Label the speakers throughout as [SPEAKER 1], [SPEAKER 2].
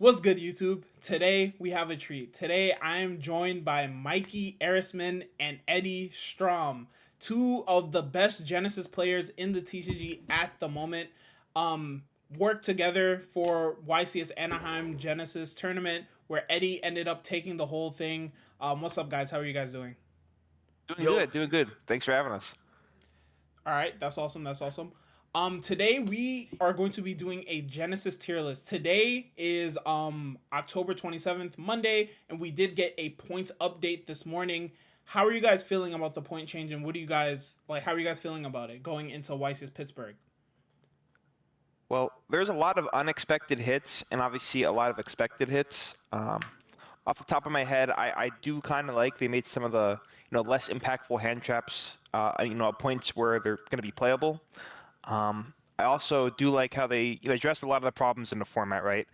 [SPEAKER 1] What's good, YouTube? Today we have a treat. Today I am joined by Mikey, Ehresman, and Eddie Strom, two of the best Genesis players in the TCG at the moment. Worked together for YCS Anaheim Genesis tournament, where Eddie ended up taking the whole thing. What's up, guys? How are you guys doing?
[SPEAKER 2] Doing
[SPEAKER 3] Yo,
[SPEAKER 2] good, doing good. Thanks for having us.
[SPEAKER 1] All right, that's awesome. That's awesome. Today we are going to be doing a Genesis tier list. Today is October 27th, Monday, and we did get a points update this morning. How are you guys feeling about the point change, and what do you guys like? How are you guys feeling about it going into YCS Pittsburgh?
[SPEAKER 2] Well, there's a lot of unexpected hits and obviously a lot of expected hits. Off the top of my head, I do kind of like they made some of the less impactful hand traps at points where they're going to be playable. I also do like how they addressed a lot of the problems in the format, right?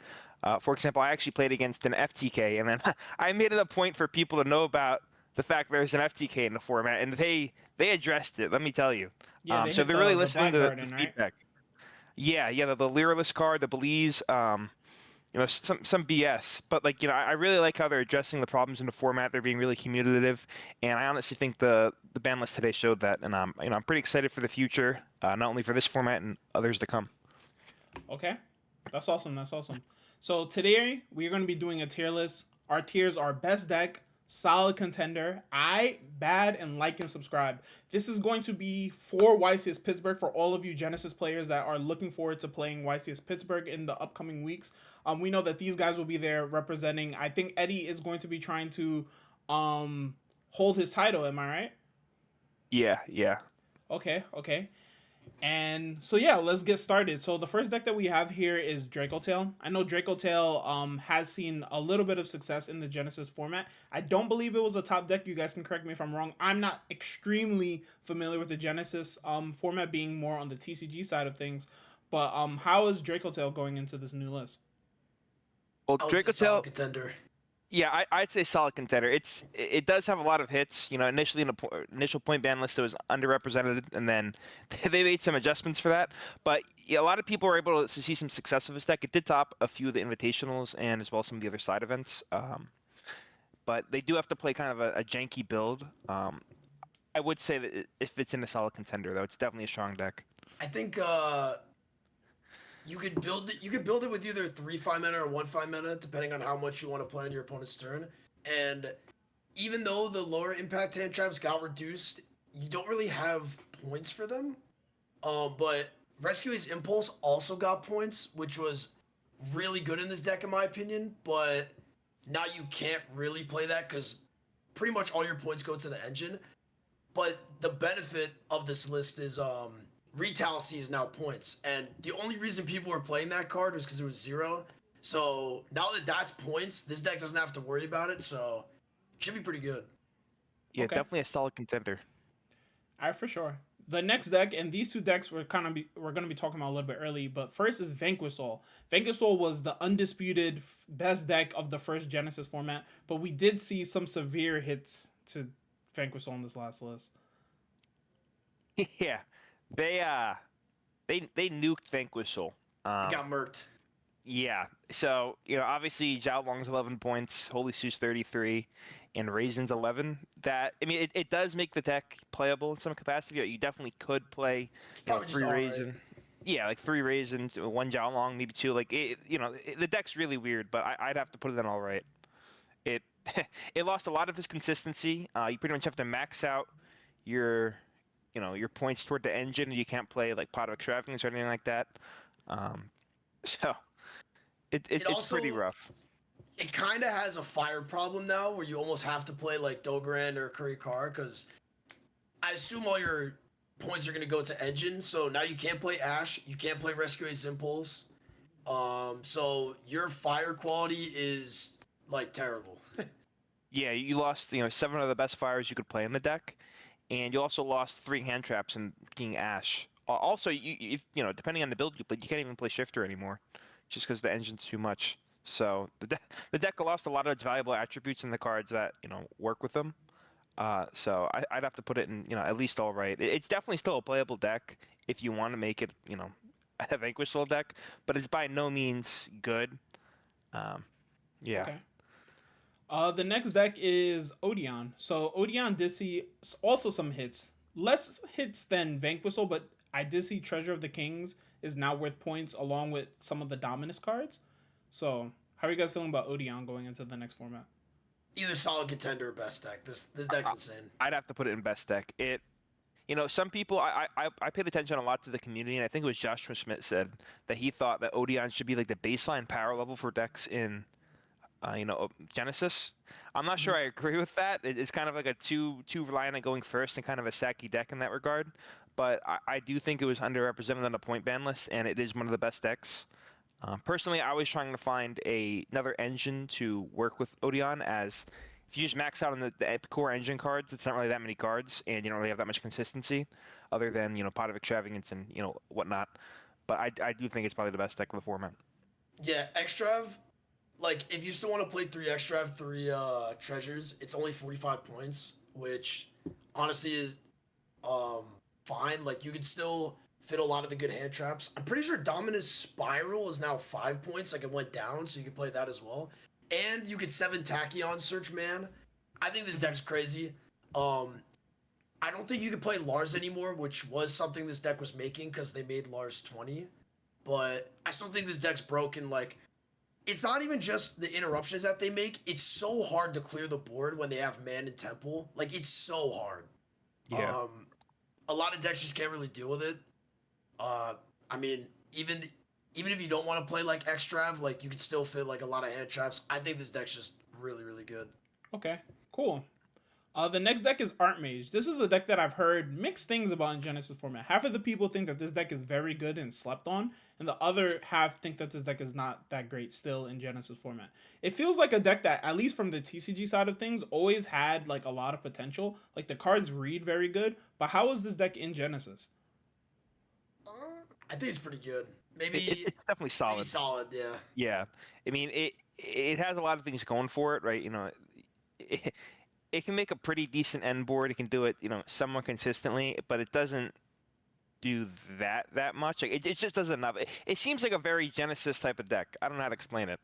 [SPEAKER 2] For example, I actually played against an FTK, and then I made it a point for people to know about the fact there's an FTK in the format, and they addressed it. Let me tell you.
[SPEAKER 1] Yeah, they
[SPEAKER 2] So
[SPEAKER 1] hit
[SPEAKER 2] they're really
[SPEAKER 1] the
[SPEAKER 2] listening
[SPEAKER 1] Black
[SPEAKER 2] to the
[SPEAKER 1] Garden, right?
[SPEAKER 2] feedback. Yeah, the Lyralist card, the Belize, some BS. But I really like how they're addressing the problems in the format. They're being really communicative, and I honestly think the ban list today showed that. And I'm pretty excited for the future, not only for this format and others to come.
[SPEAKER 1] Okay, that's awesome. That's awesome. So today we're going to be doing a tier list. Our tiers are best deck, solid contender, bad, and like and subscribe. This is going to be for YCS Pittsburgh for all of you Genesis players that are looking forward to playing YCS Pittsburgh in the upcoming weeks. We know that these guys will be there representing. I think Eddie is going to be trying to hold his title. Am I right?
[SPEAKER 2] Yeah, yeah.
[SPEAKER 1] Okay, okay. And so yeah, let's get started. So the first deck that we have here is Draco Tale. I know Draco Tale has seen a little bit of success in the Genesis format. I don't believe it was a top deck. You guys can correct me if I'm wrong. I'm not extremely familiar with the Genesis format, being more on the TCG side of things. But how is Draco Tale going into this new list?
[SPEAKER 2] Well,
[SPEAKER 3] I would say
[SPEAKER 2] Draco
[SPEAKER 3] solid
[SPEAKER 2] Tail,
[SPEAKER 3] contender.
[SPEAKER 2] yeah, I'd say solid contender. It does have a lot of hits. Initially in the initial point ban list, it was underrepresented, and then they made some adjustments for that. But yeah, a lot of people were able to see some success with this deck. It did top a few of the invitationals and as well as some of the other side events. But they do have to play kind of a janky build. I would say that if it's in a solid contender, though, it's definitely a strong deck.
[SPEAKER 3] I think you could build it. You could build it with either 3 5 mana or 1 5 mana, depending on how much you want to play on your opponent's turn. And even though the lower impact hand traps got reduced, you don't really have points for them. But Rescue's Impulse also got points, which was really good in this deck, in my opinion. But now you can't really play that because pretty much all your points go to the engine. But the benefit of this list is Retalcy is now points, and the only reason people were playing that card was because it was 0. So now that that's points, this deck doesn't have to worry about it. So it should be pretty good.
[SPEAKER 2] Yeah,
[SPEAKER 1] Okay.
[SPEAKER 2] definitely a solid contender.
[SPEAKER 1] All right, for sure. The next deck, and these two decks we're gonna be talking about a little bit early, but first is Vanquish Soul. Vanquish Soul was the undisputed best deck of the first Genesis format, but we did see some severe hits to Vanquish Soul on this last list.
[SPEAKER 2] Yeah, they uh they nuked Vanquish Soul.
[SPEAKER 3] It
[SPEAKER 2] Um,
[SPEAKER 3] got murked.
[SPEAKER 2] yeah. So obviously Zhao Long's 11 points, Holy Seuss 33, and Raisin's 11. That it does make the deck playable in some capacity. You definitely could play,
[SPEAKER 3] It's probably just
[SPEAKER 2] three
[SPEAKER 3] all right.
[SPEAKER 2] Raisin. Yeah, like three Raisins, one Zhao Long, maybe two. The deck's really weird, but I'd have to put it in all right. It it lost a lot of its consistency. You pretty much have to max out your your points toward the engine. You can't play like Pot of Extravagance or anything like that. Um, so
[SPEAKER 3] It
[SPEAKER 2] it's pretty
[SPEAKER 3] also
[SPEAKER 2] rough.
[SPEAKER 3] it kind of has a fire problem now, where you almost have to play like Dogran or Curry Carr, because I assume all your points are gonna go to engine. So now you can't play Ash, you can't play Rescue Ace Impulse. So your fire quality is like terrible.
[SPEAKER 2] Yeah, you lost seven of the best fires you could play in the deck, and you also lost three hand traps in being Ash. Also, if, depending on the build you play, you can't even play Shifter anymore, just because the engine's too much. So the deck lost a lot of its valuable attributes in the cards that work with them. So I'd have to put it in at least all right. It's definitely still a playable deck if you want to make it a Vanquish Soul deck, but it's by no means good. Yeah.
[SPEAKER 1] Okay. The next deck is Odon't. So Odon't did see also some hits. Less hits than Vanquish Soul, but I did see Treasure of the Kings is now worth points along with some of the Dominus cards. So how are you guys feeling about Odon't going into the next format?
[SPEAKER 3] Either solid contender or best deck. This deck's insane.
[SPEAKER 2] I'd have to put it in best deck. Some people I paid attention a lot to the community, and I think it was Joshua Schmidt said that he thought that Odon't should be like the baseline power level for decks in GENESYS. I'm not sure I agree with that. It's kind of like a too reliant on going first and kind of a sacky deck in that regard. But I do think it was underrepresented on the point ban list, and it is one of the best decks. Personally, I was trying to find another engine to work with Odon't, as if you just max out on the core engine cards, it's not really that many cards, and you don't really have that much consistency, other than Pot of Extravagance and whatnot. But I do think it's probably the best deck of the format.
[SPEAKER 3] Yeah, Extrav. Like, if you still want to play 3 Extrav, 3 treasures, it's only 45 points, which honestly is fine. Like, you could still fit a lot of the good hand traps. I'm pretty sure Dominus Spiral is now 5 points. Like, it went down, so you can play that as well. And you could 7 Tachyon Search Man. I think this deck's crazy. I don't think you can play Lars anymore, which was something this deck was making because they made Lars 20. But I still think this deck's broken. Like, it's not even just the interruptions that they make. It's so hard to clear the board when they have Man and Temple. Like, it's so hard.
[SPEAKER 2] Yeah.
[SPEAKER 3] A lot of decks just can't really deal with it. I mean, even if you don't want to play like Extrav, like you can still fit like a lot of hand traps. I think this deck's just really, really good.
[SPEAKER 1] Okay, cool. The next deck is Art Mage. This is a deck that I've heard mixed things about in GENESYS format. Half of the people think that this deck is very good and slept on, and the other half think that this deck is not that great still in GENESYS format. It feels like a deck that, at least from the TCG side of things, always had like a lot of potential. Like the cards read very good, but how is this deck in GENESYS?
[SPEAKER 3] I think it's pretty good. Maybe
[SPEAKER 2] it's definitely solid.
[SPEAKER 3] Maybe solid, yeah.
[SPEAKER 2] Yeah, I mean it has a lot of things going for it, right? It can make a pretty decent end board. It can do it, somewhat consistently, but it doesn't do that much. Like, it just doesn't enough. It seems like a very GENESYS type of deck. I don't know how to explain it.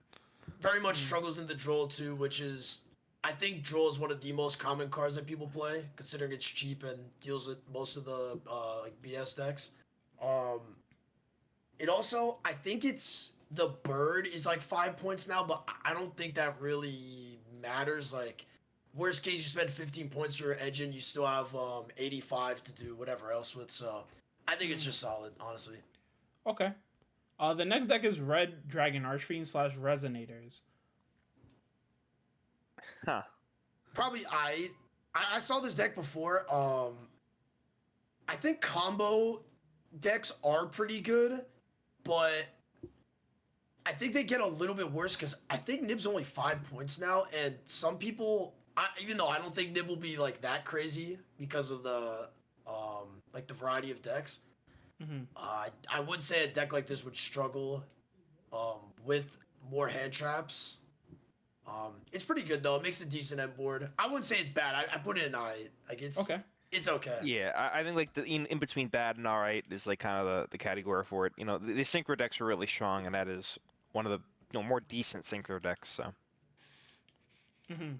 [SPEAKER 3] Very much struggles into Droll too, which is, I think Droll is one of the most common cards that people play, considering it's cheap and deals with most of the like BS decks. It also, I think it's the bird is like 5 points now, but I don't think that really matters. Like, worst case, you spend 15 points for your engine, you still have 85 to do whatever else with. So I think it's just solid, honestly.
[SPEAKER 1] Okay. The next deck is Red Dragon Archfiend / Resonators.
[SPEAKER 2] Huh.
[SPEAKER 3] Probably I saw this deck before. I think combo decks are pretty good, but I think they get a little bit worse because I think Nib's only 5 points now, and some people, even though I don't think Nib will be like that crazy because of the like the variety of decks.
[SPEAKER 1] Mm-hmm.
[SPEAKER 3] I would say a deck like this would struggle with more hand traps. It's pretty good though. It makes a decent end board. I wouldn't say it's bad. I put it in I. Like it's
[SPEAKER 1] Okay.
[SPEAKER 3] It's okay.
[SPEAKER 2] Yeah, I think like the in between bad and alright is like kind of the category for it. The synchro decks are really strong, and that is one of the more decent synchro decks. So.
[SPEAKER 1] Mm-hmm.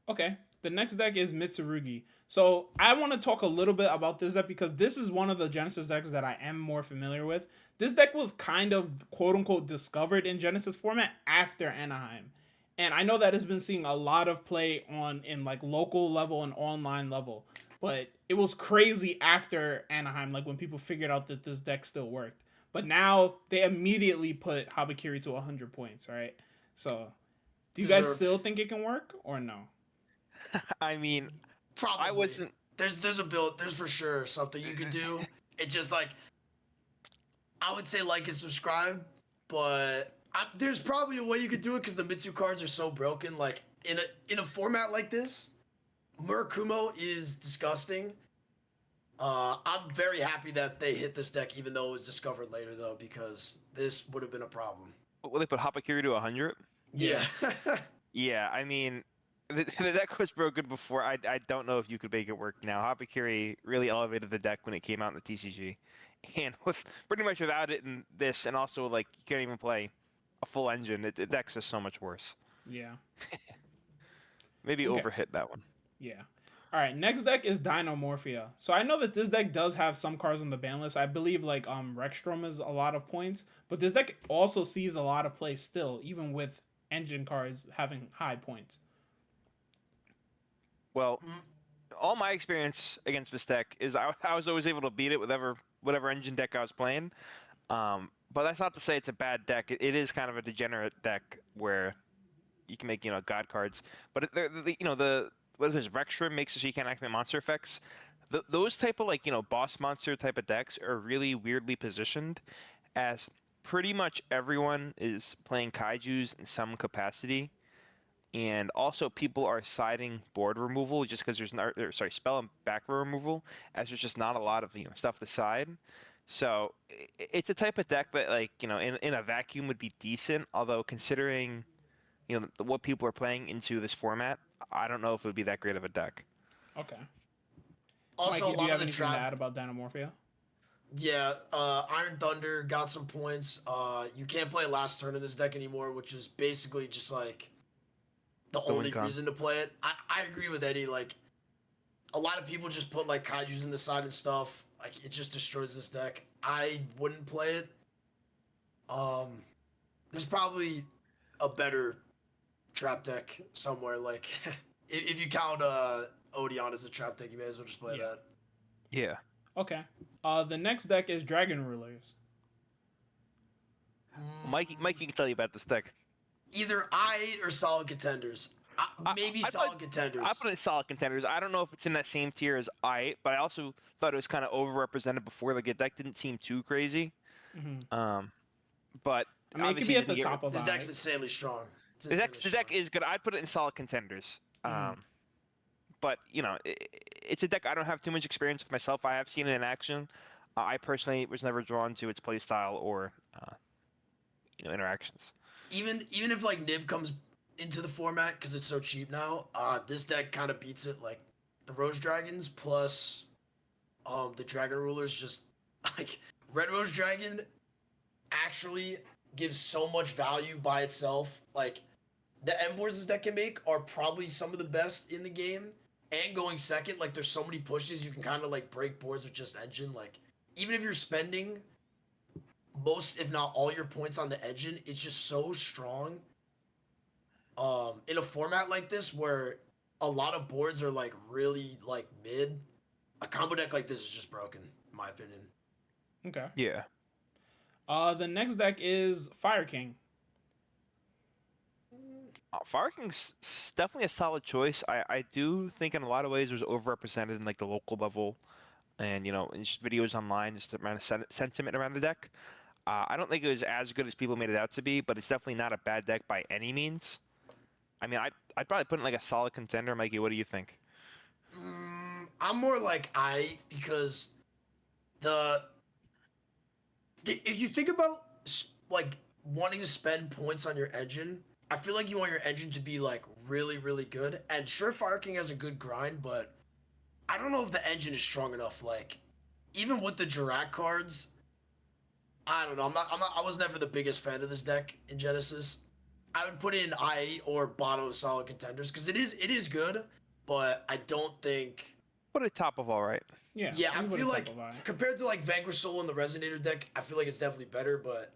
[SPEAKER 1] Okay. The next deck is Mitsurugi. So I want to talk a little bit about this deck because this is one of the GENESYS decks that I am more familiar with. This deck was kind of quote unquote discovered in GENESYS format after Anaheim. And I know that has been seeing a lot of play in like local level and online level. But it was crazy after Anaheim, like when people figured out that this deck still worked. But now they immediately put Habakiri to 100 points, right? So do you guys still think it can work or no?
[SPEAKER 2] I mean,
[SPEAKER 3] probably.
[SPEAKER 2] I wasn't.
[SPEAKER 3] There's a build. There's for sure something you could do. It's just like, I would say like and subscribe, but there's probably a way you could do it because the Mitsu cards are so broken. Like in a format like this, Murakumo is disgusting. I'm very happy that they hit this deck, even though it was discovered later, though, because this would have been a problem.
[SPEAKER 2] Will they put Habakiri to 100?
[SPEAKER 3] Yeah.
[SPEAKER 2] Yeah, I mean, the deck was broken before. I don't know if you could make it work now. Habakiri really elevated the deck when it came out in the TCG, and with pretty much without it in this, and also like you can't even play a full engine, it deck's just so much worse.
[SPEAKER 1] Yeah.
[SPEAKER 2] Maybe
[SPEAKER 1] Okay.
[SPEAKER 2] overhit that one.
[SPEAKER 1] Yeah. All right. Next deck is Dynamorphia. So I know that this deck does have some cards on the ban list. I believe like Rexstrom is a lot of points, but this deck also sees a lot of play still, even with engine cards having high points.
[SPEAKER 2] Well, all my experience against this deck is I was always able to beat it with whatever engine deck I was playing. But that's not to say it's a bad deck. It is kind of a degenerate deck where you can make god cards, but what is Rexstrom makes it so you can't activate monster effects. Those type of boss monster type of decks are really weirdly positioned, as pretty much everyone is playing kaijus in some capacity. And also, people are siding board removal just because there's not, spell and back row removal, as there's just not a lot of stuff to side. So it's a type of deck that in a vacuum would be decent. Although considering what people are playing into this format, I don't know if it would be that great of a deck.
[SPEAKER 1] Okay.
[SPEAKER 3] Also,
[SPEAKER 1] Mikey,
[SPEAKER 3] a
[SPEAKER 1] do you
[SPEAKER 3] lot
[SPEAKER 1] have
[SPEAKER 3] of the
[SPEAKER 1] anything to add
[SPEAKER 3] trap.
[SPEAKER 1] about Dynamorphia?
[SPEAKER 3] Yeah, Iron Thunder got some points. You can't play last turn in this deck anymore, which is basically just like the
[SPEAKER 2] The win
[SPEAKER 3] only
[SPEAKER 2] con.
[SPEAKER 3] reason to play it. I agree with Eddie. Like, a lot of people just put like kaijus in the side and stuff. Like, it just destroys this deck. I wouldn't play it. There's probably a better trap deck somewhere. Like, if you count Odon't as a trap deck, you may as well just play that.
[SPEAKER 2] Yeah.
[SPEAKER 1] Okay. The next deck is Dragon Rulers.
[SPEAKER 2] Mikey can tell you about this deck.
[SPEAKER 3] Either I or solid contenders. Maybe solid contenders.
[SPEAKER 2] I put it in solid contenders. I don't know if it's in that same tier as but I also thought it was kind of overrepresented before. Like, the deck didn't seem too crazy. But
[SPEAKER 1] I mean, it could be at the top of
[SPEAKER 3] this deck's
[SPEAKER 1] I.
[SPEAKER 3] insanely strong.
[SPEAKER 2] The deck is good. I'd put it in solid contenders. But it's a deck I don't have too much experience with myself. I have seen it in action. I personally was never drawn to its playstyle or interactions.
[SPEAKER 3] Even if like Nib comes into the format because it's so cheap now, this deck kind of beats it. Like, the Rose Dragons plus the Dragon Rulers, just like Red Rose Dragon actually gives so much value by itself. Like, the end boards this deck can make are probably some of the best in the game. And going second, like, there's so many pushes you can kind of like break boards with just engine. Like, even if you're spending most, if not all, your points on the engine, it's just so strong. In a format like this where a lot of boards are like really like mid, a combo deck like this is just broken, in my opinion.
[SPEAKER 1] Okay.
[SPEAKER 2] Yeah.
[SPEAKER 1] The next deck is Fire King.
[SPEAKER 2] Fire King's definitely a solid choice. I do think in a lot of ways it was overrepresented in like the local level, and in just videos online, just around sentiment around the deck. I don't think it was as good as people made it out to be, but it's definitely not a bad deck by any means. I mean, I'd probably put in like a solid contender. Mikey, what do you think?
[SPEAKER 3] I'm more like because if you think about like wanting to spend points on your engine, I feel like you want your engine to be like really, really good. And sure, Fire King has a good grind, but I don't know if the engine is strong enough. Like, even with the Dirac cards, I don't know. I was never the biggest fan of this deck in Genesis. I would put in IE or bottom of solid contenders because it is good, but I don't think.
[SPEAKER 2] Put it top of all right.
[SPEAKER 1] Yeah.
[SPEAKER 3] Yeah, I
[SPEAKER 1] you put
[SPEAKER 3] feel
[SPEAKER 1] it
[SPEAKER 3] like
[SPEAKER 1] top of I.
[SPEAKER 3] compared to like Vanquish Soul and the Resonator deck, I feel like it's definitely better. But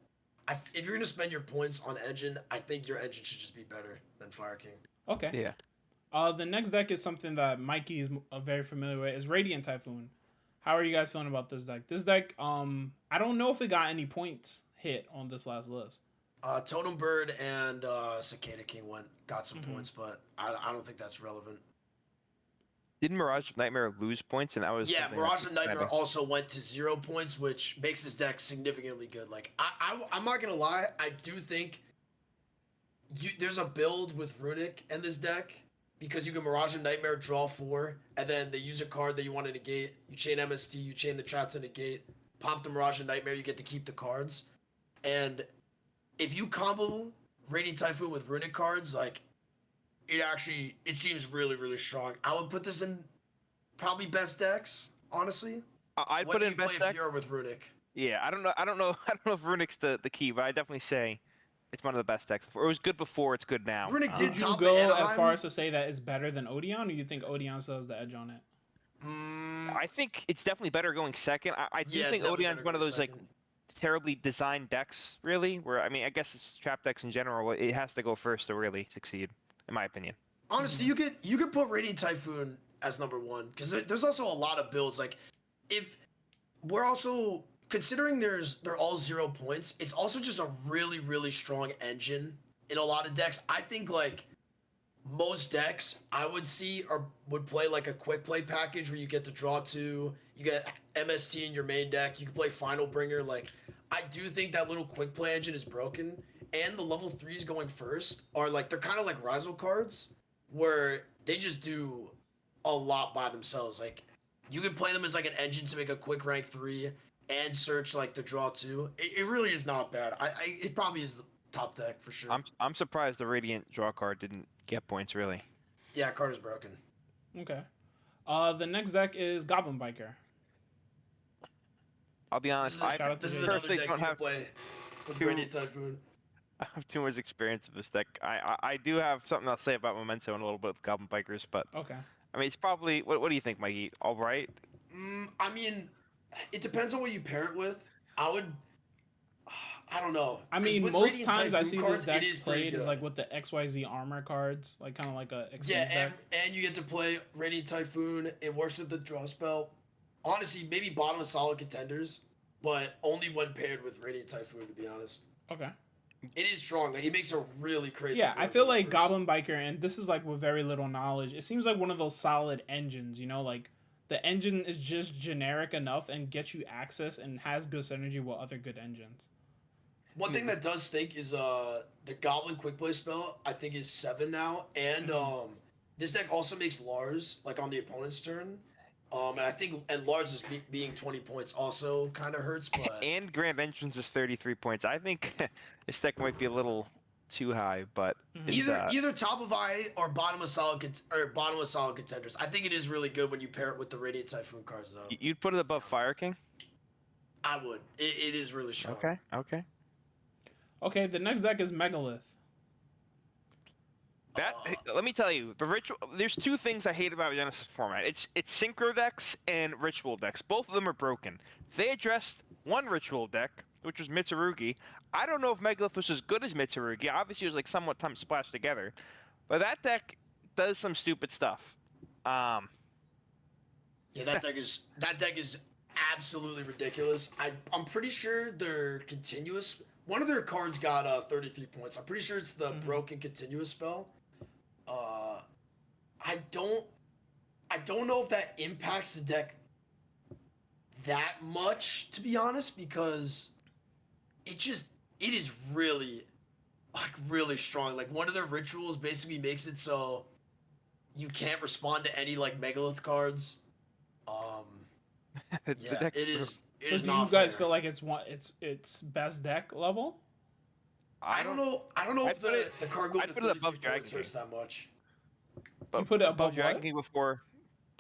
[SPEAKER 3] if you're gonna spend your points on engine, I think your engine should just be better than Fire King.
[SPEAKER 1] Okay.
[SPEAKER 2] Yeah.
[SPEAKER 1] The next deck is something that Mikey is very familiar with. Is Radiant Typhoon. How are you guys feeling about this deck? This deck, I don't know if it got any points hit on this last list.
[SPEAKER 3] Totem Bird and Cicada King got some points, but I don't think that's relevant.
[SPEAKER 2] Didn't Mirage of Nightmare lose points? And that was
[SPEAKER 3] Mirage of Nightmare also went to 0 points, which makes this deck significantly good. Like, I'm not gonna lie, I do think there's a build with Runic in this deck because you can Mirage of Nightmare, draw 4, and then they use a card that you want to negate. You chain MST, you chain the trap to negate, pop the Mirage of Nightmare, you get to keep the cards. And if you combo Radiant Typhoon with Runic cards, like, it seems really, really strong. I would put this in probably best decks, honestly.
[SPEAKER 2] I'd put in best deck
[SPEAKER 3] Pure with Runic.
[SPEAKER 2] Yeah, I don't know if Runic's the key, but I definitely say It's one of the best decks. It was good before. It's good now.
[SPEAKER 3] Runic did
[SPEAKER 1] Did you
[SPEAKER 3] top
[SPEAKER 1] go
[SPEAKER 3] at
[SPEAKER 1] as
[SPEAKER 3] Anaheim.
[SPEAKER 1] far as to say that it's better than Odeon, or you think Odeon still has the edge on it?
[SPEAKER 2] I think it's definitely better going second. I do
[SPEAKER 3] Yeah,
[SPEAKER 2] think
[SPEAKER 3] it's definitely
[SPEAKER 2] Odeon's
[SPEAKER 3] better
[SPEAKER 2] one of
[SPEAKER 3] going
[SPEAKER 2] those like
[SPEAKER 3] second.
[SPEAKER 2] terribly designed decks, really. Where I mean, I guess it's trap decks in general. It has to go first to really succeed, in my opinion.
[SPEAKER 3] Honestly, you could put Radiant Typhoon as number 1 because there's also a lot of builds. Like, if we're also considering they're all 0 points, it's also just a really strong engine in a lot of decks. I think like most decks I would see would play like a quick play package where you get to draw 2, you get MST in your main deck, you can play Final Bringer. Like, I do think that little quick play engine is broken, and the level 3s going first are like they're kind of like Rizel cards where they just do a lot by themselves. Like, you could play them as like an engine to make a quick rank 3 and search like the draw 2. It really is not bad. It probably is the top deck for sure.
[SPEAKER 2] I'm surprised the Radiant draw card didn't get points really.
[SPEAKER 3] Yeah, card is broken.
[SPEAKER 1] Okay. The next deck is Goblin Biker.
[SPEAKER 2] I'll be honest. I
[SPEAKER 3] This is
[SPEAKER 1] Jay.
[SPEAKER 3] another
[SPEAKER 2] personally
[SPEAKER 3] deck
[SPEAKER 2] don't
[SPEAKER 3] you can
[SPEAKER 2] have
[SPEAKER 3] play with
[SPEAKER 2] too-
[SPEAKER 3] Radiant Typhoon.
[SPEAKER 2] I have too much experience with this deck. I do have something I'll say about Memento and a little bit with Goblin Bikers, but
[SPEAKER 1] Okay.
[SPEAKER 2] I mean it's probably what do you think, Mikey? All right.
[SPEAKER 3] I mean, it depends on what you pair it with. I don't know.
[SPEAKER 1] I
[SPEAKER 3] 'Cause
[SPEAKER 1] mean,
[SPEAKER 3] with
[SPEAKER 1] most
[SPEAKER 3] Radiant
[SPEAKER 1] times I
[SPEAKER 3] Typhoon
[SPEAKER 1] see
[SPEAKER 3] cards,
[SPEAKER 1] this deck
[SPEAKER 3] it is pretty
[SPEAKER 1] played is
[SPEAKER 3] good.
[SPEAKER 1] like with the XYZ armor cards, like kind of like a Xyz
[SPEAKER 3] Yeah,
[SPEAKER 1] deck.
[SPEAKER 3] and you get to play Radiant Typhoon. It works with the draw spell. Honestly, maybe bottom of solid contenders, but only when paired with Radiant Typhoon, to be honest.
[SPEAKER 1] Okay.
[SPEAKER 3] It is strong. Like, it makes a really crazy.
[SPEAKER 1] Yeah, I
[SPEAKER 3] build
[SPEAKER 1] feel
[SPEAKER 3] going
[SPEAKER 1] like
[SPEAKER 3] first.
[SPEAKER 1] Goblin Biker, and this is like with very little knowledge, it seems like one of those solid engines, you know, like the engine is just generic enough and gets you access and has good synergy with other good engines.
[SPEAKER 3] One thing that does stink is the Goblin quick play spell. I think is 7 now, and this deck also makes Lars like on the opponent's turn. And I think Lars is being 20 points also kind of hurts, but
[SPEAKER 2] And Grand Entrance is 33 points. I think this deck might be a little too high, but it's,
[SPEAKER 3] either top of eye or bottom of solid contenders. I think it is really good when you pair it with the Radiant Typhoon cards though.
[SPEAKER 2] you'd put it above Fire King.
[SPEAKER 3] I would. It is really strong.
[SPEAKER 2] Okay.
[SPEAKER 1] Okay, the next deck is Megalith.
[SPEAKER 2] Let me tell you, the ritual. There's two things I hate about Genesis format. It's synchro decks and ritual decks. Both of them are broken. They addressed one ritual deck, which was Mitsurugi. I don't know if Megalith was as good as Mitsurugi. Obviously, it was like somewhat time splashed together, but that deck does some stupid stuff.
[SPEAKER 3] Yeah, that deck is absolutely ridiculous. I'm pretty sure they're continuous. One of their cards got 33 points. I'm pretty sure it's the broken continuous spell. I don't know if that impacts the deck that much, to be honest, because it is really strong. Like, one of their rituals basically makes it so you can't respond to any like Megalith cards. Yeah, it is.
[SPEAKER 1] So do you guys feel like it's best deck level?
[SPEAKER 3] I don't know if the card going
[SPEAKER 2] I'd
[SPEAKER 3] to
[SPEAKER 2] put it
[SPEAKER 3] 33
[SPEAKER 2] above Dragon
[SPEAKER 3] points
[SPEAKER 2] King.
[SPEAKER 3] hurts that much.
[SPEAKER 1] You put it above
[SPEAKER 2] Dragon
[SPEAKER 1] what?
[SPEAKER 2] King before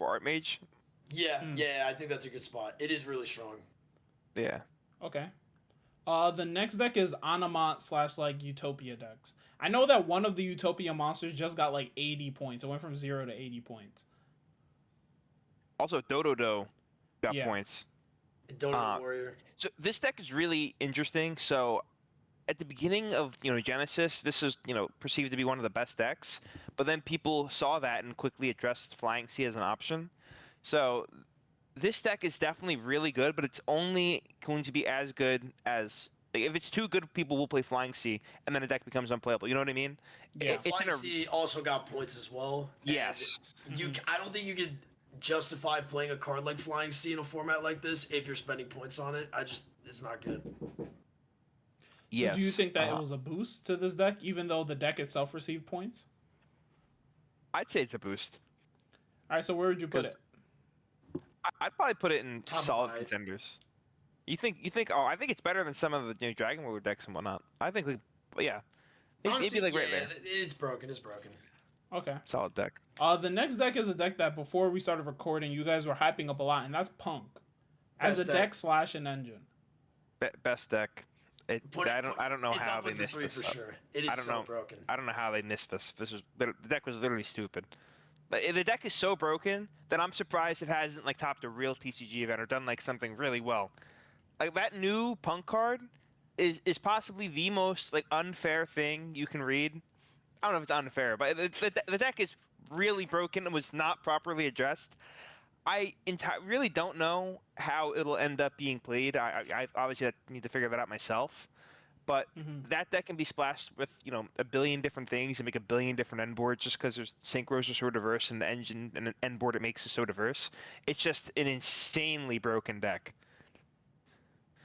[SPEAKER 2] Art Mage.
[SPEAKER 3] Yeah, yeah, I think that's a good spot. It is really strong.
[SPEAKER 2] Yeah.
[SPEAKER 1] Okay. The next deck is Onamont / like Utopia decks. I know that one of the Utopia monsters just got like 80 points. It went from 0 to 80 points.
[SPEAKER 2] Also, Dododo got
[SPEAKER 1] Yeah.
[SPEAKER 2] points.
[SPEAKER 3] Donut Warrior.
[SPEAKER 2] So this deck is really interesting. So at the beginning of Genesis, this is perceived to be one of the best decks, but then people saw that and quickly addressed Flying Sea as an option. So this deck is definitely really good, but it's only going to be as good as if it's too good, people will play Flying Sea, and then the deck becomes unplayable. You know what I mean?
[SPEAKER 1] Yeah.
[SPEAKER 2] It's
[SPEAKER 3] Flying Sea also got points as well.
[SPEAKER 2] Yes.
[SPEAKER 3] I don't think you could justify playing a card like Flying Sea in a format like this if you're spending points on it. It's not good.
[SPEAKER 1] So do you think that it was a boost to this deck, even though the deck itself received points?
[SPEAKER 2] I'd say it's a boost.
[SPEAKER 1] All right, so where would you put it?
[SPEAKER 2] I'd probably put it in
[SPEAKER 3] Top
[SPEAKER 2] solid
[SPEAKER 3] 5.
[SPEAKER 2] contenders. You think? Oh, I think it's better than some of the Dragon Ruler decks and whatnot. I think, yeah,
[SPEAKER 3] Honestly,
[SPEAKER 2] maybe like right
[SPEAKER 3] yeah,
[SPEAKER 2] there.
[SPEAKER 3] it's broken. It's broken.
[SPEAKER 1] Okay.
[SPEAKER 2] Solid deck.
[SPEAKER 1] The next deck is a deck that before we started recording, you guys were hyping up a lot, and that's Punk as
[SPEAKER 3] Best
[SPEAKER 1] a deck / an engine.
[SPEAKER 2] Best deck. I don't know
[SPEAKER 3] it's
[SPEAKER 2] how
[SPEAKER 3] up
[SPEAKER 2] they
[SPEAKER 3] with the
[SPEAKER 2] missed
[SPEAKER 3] 3
[SPEAKER 2] this.
[SPEAKER 3] for sure. It
[SPEAKER 2] I
[SPEAKER 3] is
[SPEAKER 2] don't
[SPEAKER 3] so
[SPEAKER 2] know.
[SPEAKER 3] broken.
[SPEAKER 2] I don't know how they missed this. The deck was literally stupid. Like, the deck is so broken that I'm surprised it hasn't like topped a real TCG event or done like something really well. Like that new punk card is possibly the most like unfair thing you can read. I don't know if it's unfair, but the deck is really broken and was not properly addressed. Really don't know how it'll end up being played. I obviously need to figure that out myself. But
[SPEAKER 1] Mm-hmm.
[SPEAKER 2] that deck can be splashed with a billion different things and make a billion different end boards just because there's synchros are so diverse and the engine and the end board it makes is so diverse. It's just an insanely broken deck.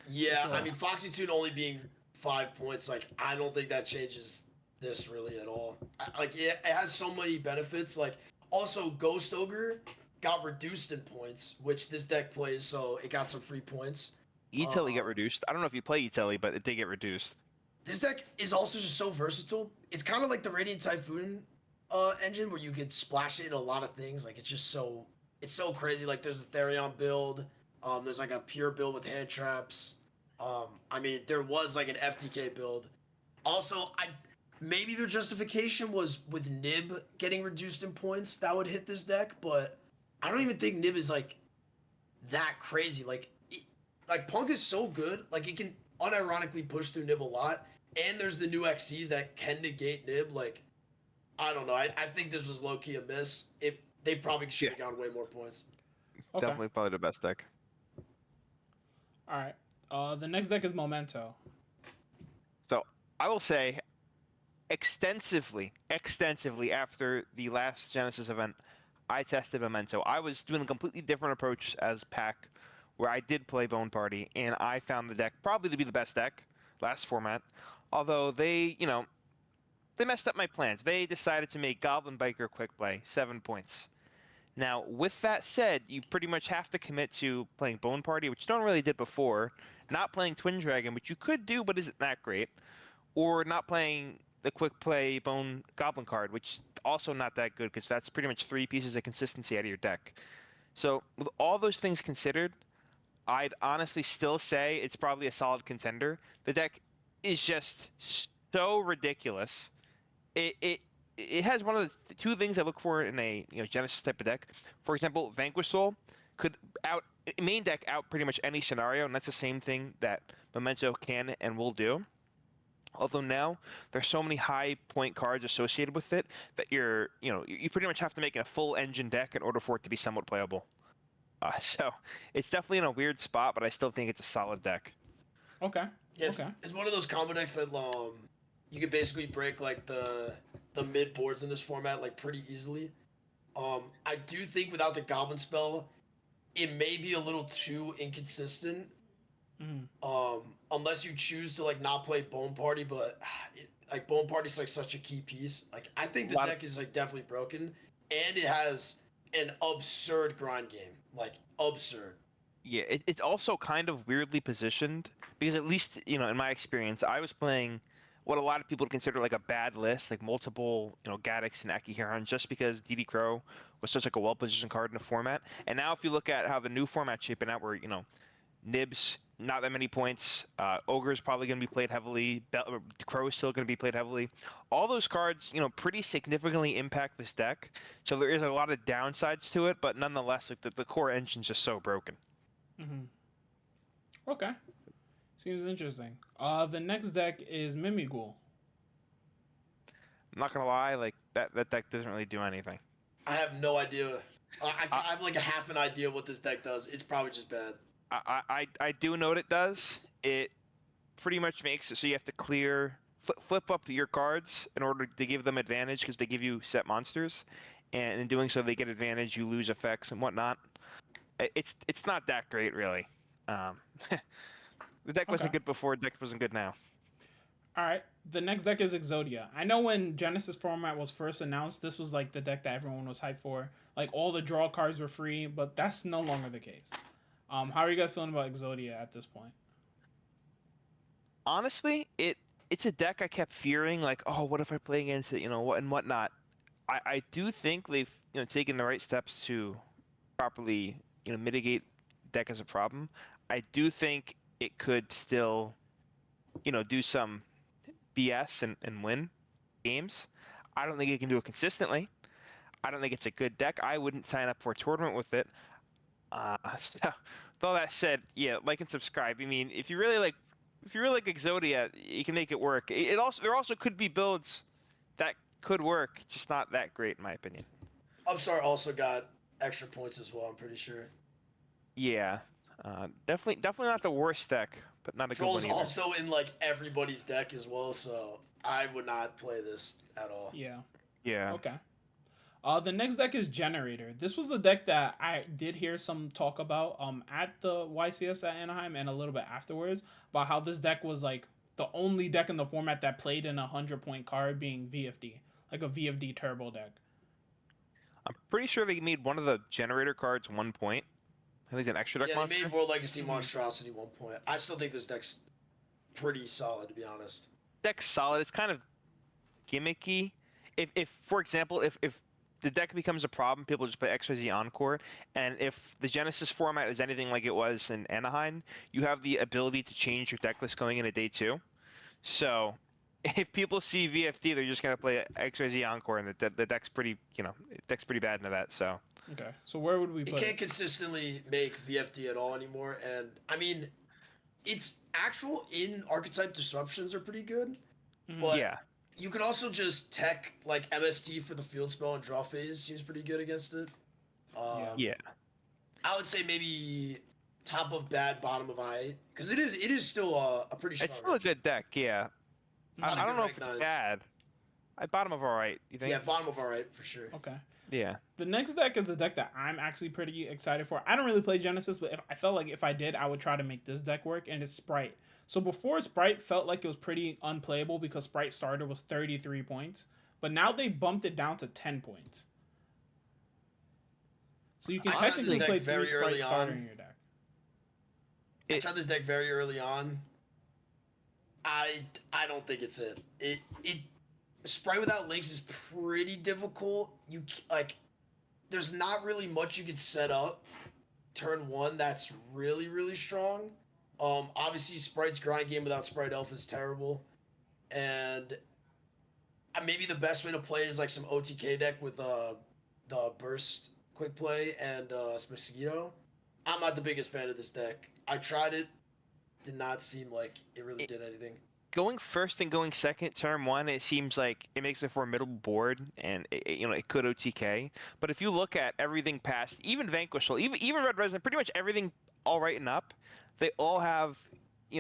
[SPEAKER 3] Yeah, I
[SPEAKER 1] Sure.
[SPEAKER 3] mean Foxy Tune only being 5 points, like I don't think that changes this really at all. Like it has so many benefits. Like also Ghost Ogre got reduced in points, which this deck plays, so it got some free points.
[SPEAKER 2] E-Telly got reduced. I don't know if you play E-Telly, but it did get reduced.
[SPEAKER 3] This deck is also just so versatile. It's kind of like the Radiant Typhoon engine where you could splash it in a lot of things. Like it's so crazy. Like there's a Therion build. There's like a pure build with hand traps. I mean there was like an FTK build. Also, maybe their justification was with Nib getting reduced in points that would hit this deck, but I don't even think Nib is like that crazy. Like Punk is so good, like it can unironically push through Nib a lot, and there's the new XCs that can negate Nib. Like I don't know, I think this was low key a miss. If they probably should have gotten way more points.
[SPEAKER 1] Okay.
[SPEAKER 2] Definitely probably the best deck.
[SPEAKER 1] All right. The next deck is Momento.
[SPEAKER 2] So I will say extensively after the last GENESYS event, I tested Memento. I was doing a completely different approach as Pack, where I did play Bone Party, and I found the deck probably to be the best deck last format. Although they messed up my plans. They decided to make Goblin Biker quick play 7 points. Now, with that said, you pretty much have to commit to playing Bone Party, which you don't really did before, not playing Twin Dragon, which you could do but isn't that great, or not playing the quick play Bone Goblin card, which also not that good because that's pretty much 3 pieces of consistency out of your deck. So with all those things considered, I'd honestly still say it's probably a solid contender. The deck is just so ridiculous. It has one of the 2 things I look for in a GENESYS type of deck. For example, Vanquish Soul could main deck out pretty much any scenario, and that's the same thing that Memento can and will do. Although now there's so many high point cards associated with it that you pretty much have to make it a full engine deck in order for it to be somewhat playable. So it's definitely in a weird spot, but I still think it's a solid deck.
[SPEAKER 1] Okay.
[SPEAKER 3] Yeah,
[SPEAKER 1] Okay.
[SPEAKER 3] it's one of those combo decks that you could basically break like the mid boards in this format like pretty easily. I do think without the Goblin spell, it may be a little too inconsistent.
[SPEAKER 1] Mm.
[SPEAKER 3] Unless you choose to like not play Bone Party, but like Bone Party's like such a key piece. Like I think the deck is like definitely broken, and it has an absurd grind game, like absurd.
[SPEAKER 2] Yeah, it's also kind of weirdly positioned because at least in my experience, I was playing what a lot of people would consider like a bad list, like multiple Gaddox and Akihiron, just because DD Crow was such like a well-positioned card in the format. And now if you look at how the new format's shaping out, where Nibs, not that many points. Ogre's probably going to be played heavily. Crow's still going to be played heavily. All those cards, pretty significantly impact this deck. So there is a lot of downsides to it, but nonetheless, like the core engine's just so broken.
[SPEAKER 1] Mm-hmm. Okay. Seems interesting. The next deck is Mimigul.
[SPEAKER 2] I'm not going to lie, like that deck doesn't really do anything.
[SPEAKER 3] I have no idea. I have like a half an idea what this deck does. It's probably just bad.
[SPEAKER 2] I do know what it does. It pretty much makes it so you have to flip up your cards in order to give them advantage because they give you set monsters, and in doing so they get advantage. You lose effects and whatnot. It's not that great really. The deck wasn't good before. The deck wasn't good now.
[SPEAKER 1] All right. The next deck is Exodia. I know when GENESYS format was first announced, this was like the deck that everyone was hyped for. Like all the draw cards were free, but that's no longer the case. How are you guys feeling about Exodia at this point?
[SPEAKER 2] Honestly, it's a deck I kept fearing, like, oh, what if I play against it, what and whatnot. I do think they've taken the right steps to properly mitigate deck as a problem. I do think it could still do some BS and win games. I don't think it can do it consistently. I don't think it's a good deck. I wouldn't sign up for a tournament with it. So, with all that said, yeah, like and subscribe. I mean, if you really like Exodia, you can make it work. There also could be builds that could work, just not that great in my opinion.
[SPEAKER 3] Upstart also got extra points as well, I'm pretty sure.
[SPEAKER 2] Yeah, definitely not the worst deck, but not a good one
[SPEAKER 3] Troll's
[SPEAKER 2] either.
[SPEAKER 3] also in like everybody's deck as well, so I would not play this at all.
[SPEAKER 1] Yeah.
[SPEAKER 2] Yeah.
[SPEAKER 1] Okay. The next deck is Generator. This was a deck that I did hear some talk about at the YCS at Anaheim and a little bit afterwards about how this deck was like the only deck in the format that played in a 100-point card, being VFD, like a VFD turbo deck.
[SPEAKER 2] I'm pretty sure they made one of the generator cards 1 point. I think it's an extra deck
[SPEAKER 3] Yeah,
[SPEAKER 2] monster.
[SPEAKER 3] they made World Legacy Monstrosity 1 point. I still think this deck's pretty solid, to be honest.
[SPEAKER 2] Deck's solid. It's kind of gimmicky. If for example, if the deck becomes a problem, people just play XYZ Encore, and if the Genesis format is anything like it was in Anaheim, you have the ability to change your deck list going into day 2. So if people see VFD, they're just gonna play XYZ Encore, and the deck's pretty, deck's pretty bad into that. So
[SPEAKER 1] Okay, so where would we
[SPEAKER 3] You
[SPEAKER 1] put
[SPEAKER 3] can't
[SPEAKER 1] it?
[SPEAKER 3] consistently make VFD at all anymore, and I mean, its actual in archetype disruptions are pretty good, but
[SPEAKER 2] yeah,
[SPEAKER 3] you could also just tech like MST for the field spell and draw phase seems pretty good against it.
[SPEAKER 2] yeah.
[SPEAKER 3] I would say maybe top of bad, bottom of I, because it is still a pretty strong.
[SPEAKER 2] It's still a good deck. Yeah,
[SPEAKER 3] Not a
[SPEAKER 2] I
[SPEAKER 3] good
[SPEAKER 2] don't know if it's
[SPEAKER 3] recognized.
[SPEAKER 2] bad. At bottom of all right. You think?
[SPEAKER 3] Yeah, bottom of alright for sure.
[SPEAKER 1] Okay.
[SPEAKER 2] Yeah.
[SPEAKER 1] The next deck is a deck that I'm actually pretty excited for. I don't really play Genesis, but I felt like if I did, I would try to make this deck work, and it's Sprite. So before, Sprite felt like it was pretty unplayable because Sprite starter was 33 points, but now they bumped it down to 10 points. So you can
[SPEAKER 3] I tried this
[SPEAKER 1] technically
[SPEAKER 3] deck
[SPEAKER 1] play
[SPEAKER 3] very
[SPEAKER 1] 3 Sprite
[SPEAKER 3] early
[SPEAKER 1] starter
[SPEAKER 3] on.
[SPEAKER 1] in your deck.
[SPEAKER 3] I tried this deck very early on. I don't think it's it. It Sprite without links is pretty difficult. There's not really much you could set up turn 1 that's really strong. Obviously Sprite's grind game without Sprite Elf is terrible, and maybe the best way to play it is like some OTK deck with the burst quick play and Mosquito. I'm not the biggest fan of this deck. I tried it, did not seem like it really did anything.
[SPEAKER 2] Going first and going second turn 1, it seems like it makes a formidable board, and it could OTK. But if you look at everything past, even Vanquish Soul, even Red Resident, pretty much everything all right and up, they all have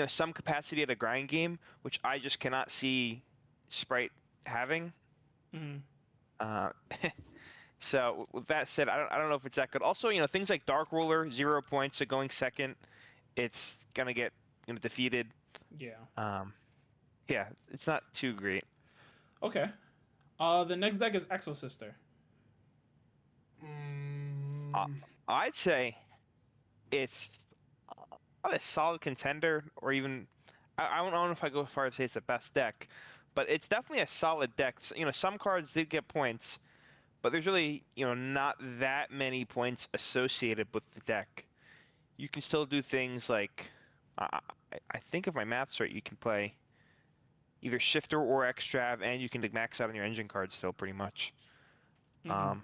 [SPEAKER 2] some capacity at a grind game, which I just cannot see Sprite having.
[SPEAKER 1] Mm-hmm.
[SPEAKER 2] So with that said, I don't know if it's that good. Also, things like Dark Ruler, 0 points, so going second, it's gonna get defeated.
[SPEAKER 1] Yeah.
[SPEAKER 2] Yeah, it's not too great.
[SPEAKER 1] Okay. The next deck is Exo Sister.
[SPEAKER 2] I'd say it's a solid contender, or even I don't know if I go as far as to say it's the best deck, but it's definitely a solid deck. Some cards did get points, but there's really not that many points associated with the deck. You can still do things like I think if my math's right, you can play either Shifter or Extrav, and you can max out on your engine cards still pretty much.
[SPEAKER 1] Mm-hmm.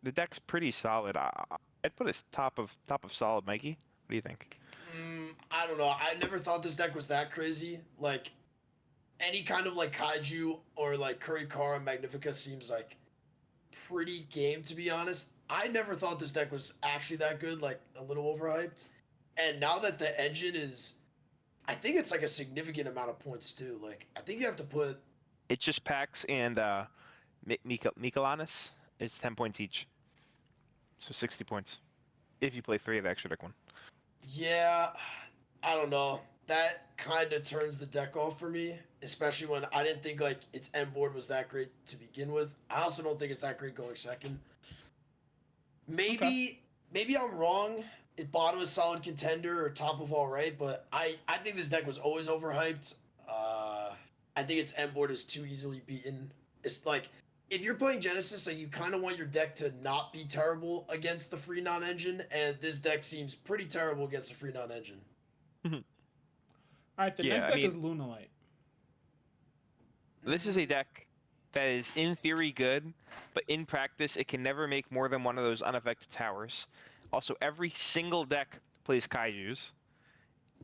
[SPEAKER 2] The deck's pretty solid. I'd put it top of solid, Mikey. What do you think?
[SPEAKER 3] I don't know. I never thought this deck was that crazy. Like, any kind of like Kaiju or like Kurikara Magnifica seems like pretty game, to be honest. I never thought this deck was actually that good, like a little overhyped. And now that the engine is, I think it's like a significant amount of points too. Like, I think you have to put.
[SPEAKER 2] It's just Pax and Mikalanus is 10 points each. So 60 points. If you play 3 of the extra deck one.
[SPEAKER 3] Yeah, I don't know. That kind of turns the deck off for me, especially when I didn't think like its end board was that great to begin with. I also don't think it's that great going second. Maybe I'm wrong. It bottom is solid contender or top of all right, but I think this deck was always overhyped. I think its end board is too easily beaten. It's like if you're playing Genesis, like you kind of want your deck to not be terrible against the free non-engine, and this deck seems pretty terrible against the free non-engine.
[SPEAKER 1] All right, the
[SPEAKER 2] Yeah,
[SPEAKER 1] next
[SPEAKER 2] I
[SPEAKER 1] deck
[SPEAKER 2] mean-
[SPEAKER 1] is Lunaite.
[SPEAKER 2] This is a deck that is in theory good, but in practice it can never make more than one of those unaffected towers. Also, every single deck plays kaijus,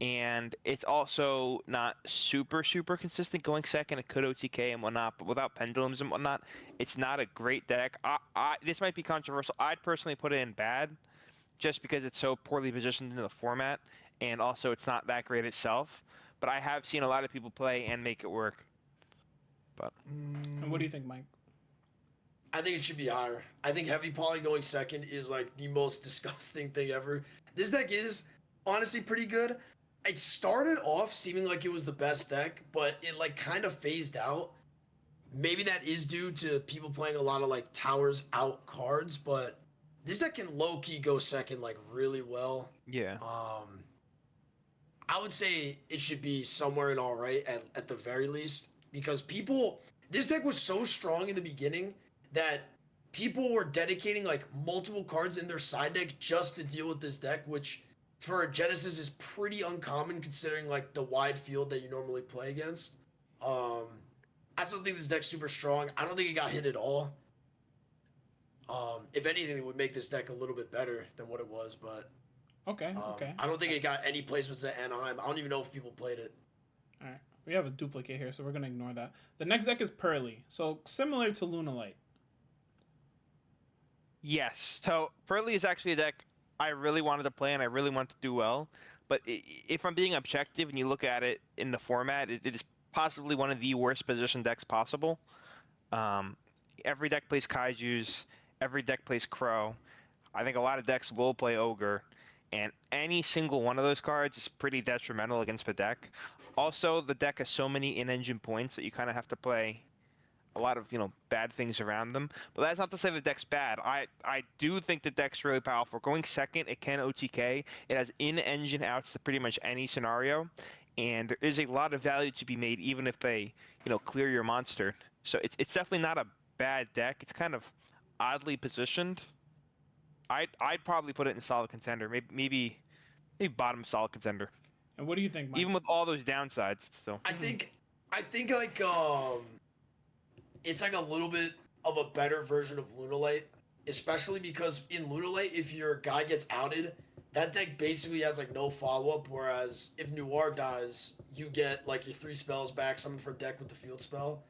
[SPEAKER 2] and it's also not super consistent going second. It could OTK and whatnot, but without pendulums and whatnot, it's not a great deck. This might be controversial. I'd personally put it in bad, just because it's so poorly positioned in the format, and also it's not that great itself. But I have seen a lot of people play and make it work. But
[SPEAKER 1] And what do you think, Mike?
[SPEAKER 3] I think it should be higher. I think heavy poly going second is like the most disgusting thing ever. This deck is honestly pretty good. It started off seeming like it was the best deck, but it like kind of phased out. Maybe that is due to people playing a lot of like towers out cards, but this deck can low key go second like really well.
[SPEAKER 2] yeah,
[SPEAKER 3] I would say it should be somewhere in all right at the very least, because this deck was so strong in the beginning that people were dedicating like multiple cards in their side deck just to deal with this deck, which for GENESYS is pretty uncommon considering like the wide field that you normally play against. I still think this deck's super strong. I don't think it got hit at all. If anything, it would make this deck a little bit better than what it was, but
[SPEAKER 1] Okay, okay.
[SPEAKER 3] I don't think it got any placements at Anaheim. I don't even know if people played it.
[SPEAKER 1] All right. We have a duplicate here, so we're going to ignore that. The next deck is Pearly. So similar to Lunaite.
[SPEAKER 2] yes. So Pearly is actually a deck I really wanted to play and I really want to do well. But if I'm being objective and you look at it in the format, it is possibly one of the worst position decks possible. Every deck plays kaijus. Every deck plays crow. I think a lot of decks will play ogre, and any single one of those cards is pretty detrimental against the deck. Also, the deck has so many in-engine points that you kind of have to play a lot of bad things around them. But that's not to say the deck's bad. I do think the deck's really powerful. Going second, it can OTK. It has in-engine outs to pretty much any scenario, and there is a lot of value to be made even if they clear your monster. So it's definitely not a bad deck. It's kind of oddly positioned. I'd probably put it in solid contender. Maybe bottom solid contender.
[SPEAKER 1] And what do you think, Mike?
[SPEAKER 2] Even with all those downsides, it's still.
[SPEAKER 3] I think like it's like a little bit of a better version of Lunalite, especially because in Lunalite, if your guy gets outed, that deck basically has like no follow-up, whereas if Noir dies, you get like your 3 spells back, something from deck with the field spell.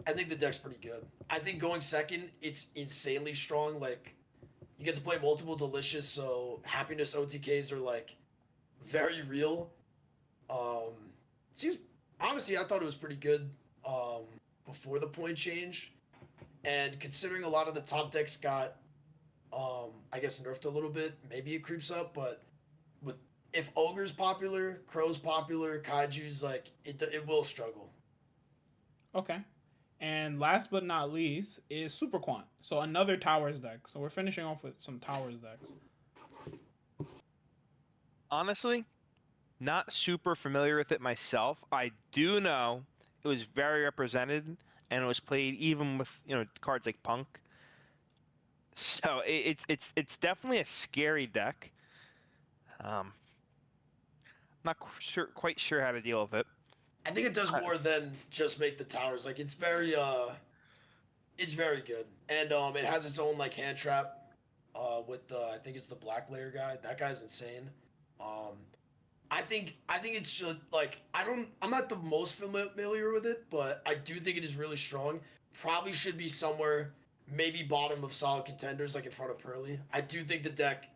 [SPEAKER 3] I think the deck's pretty good. I think going second, it's insanely strong. Like, you get to play multiple delicious, so happiness OTKs are like very real. Seems honestly, I thought it was pretty good before the point change, and considering a lot of the top decks got I guess nerfed a little bit, maybe it creeps up. But if ogre's popular, crow's popular, kaiju's like it will struggle.
[SPEAKER 1] Okay. And last but not least is Super Quant. So another Towers deck. So we're finishing off with some Towers decks.
[SPEAKER 2] Honestly, not super familiar with it myself. I do know it was very represented and it was played even with cards like Punk. So it's definitely a scary deck. Not quite sure how to deal with it.
[SPEAKER 3] I think it does more than just make the towers. Like it's very good, and it has its own like hand trap. With the I think it's the black layer guy. That guy's insane. I think it should like I'm not the most familiar with it, but I do think it is really strong. Probably should be somewhere maybe bottom of solid contenders, like in front of Pearly. I do think the deck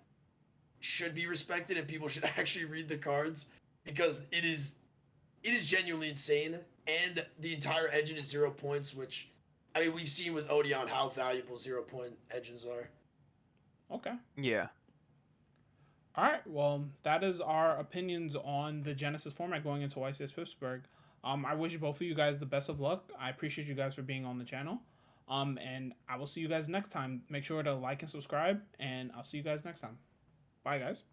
[SPEAKER 3] should be respected and people should actually read the cards because it is genuinely insane, and the entire engine is 0 points, which, I mean, we've seen with Odon't how valuable 0 point engines are.
[SPEAKER 1] Okay.
[SPEAKER 2] Yeah.
[SPEAKER 1] All right. Well, that is our opinions on the GENESYS format going into YCS Pittsburgh. I wish both of you guys the best of luck. I appreciate you guys for being on the channel. And I will see you guys next time. Make sure to like and subscribe, and I'll see you guys next time. Bye, guys.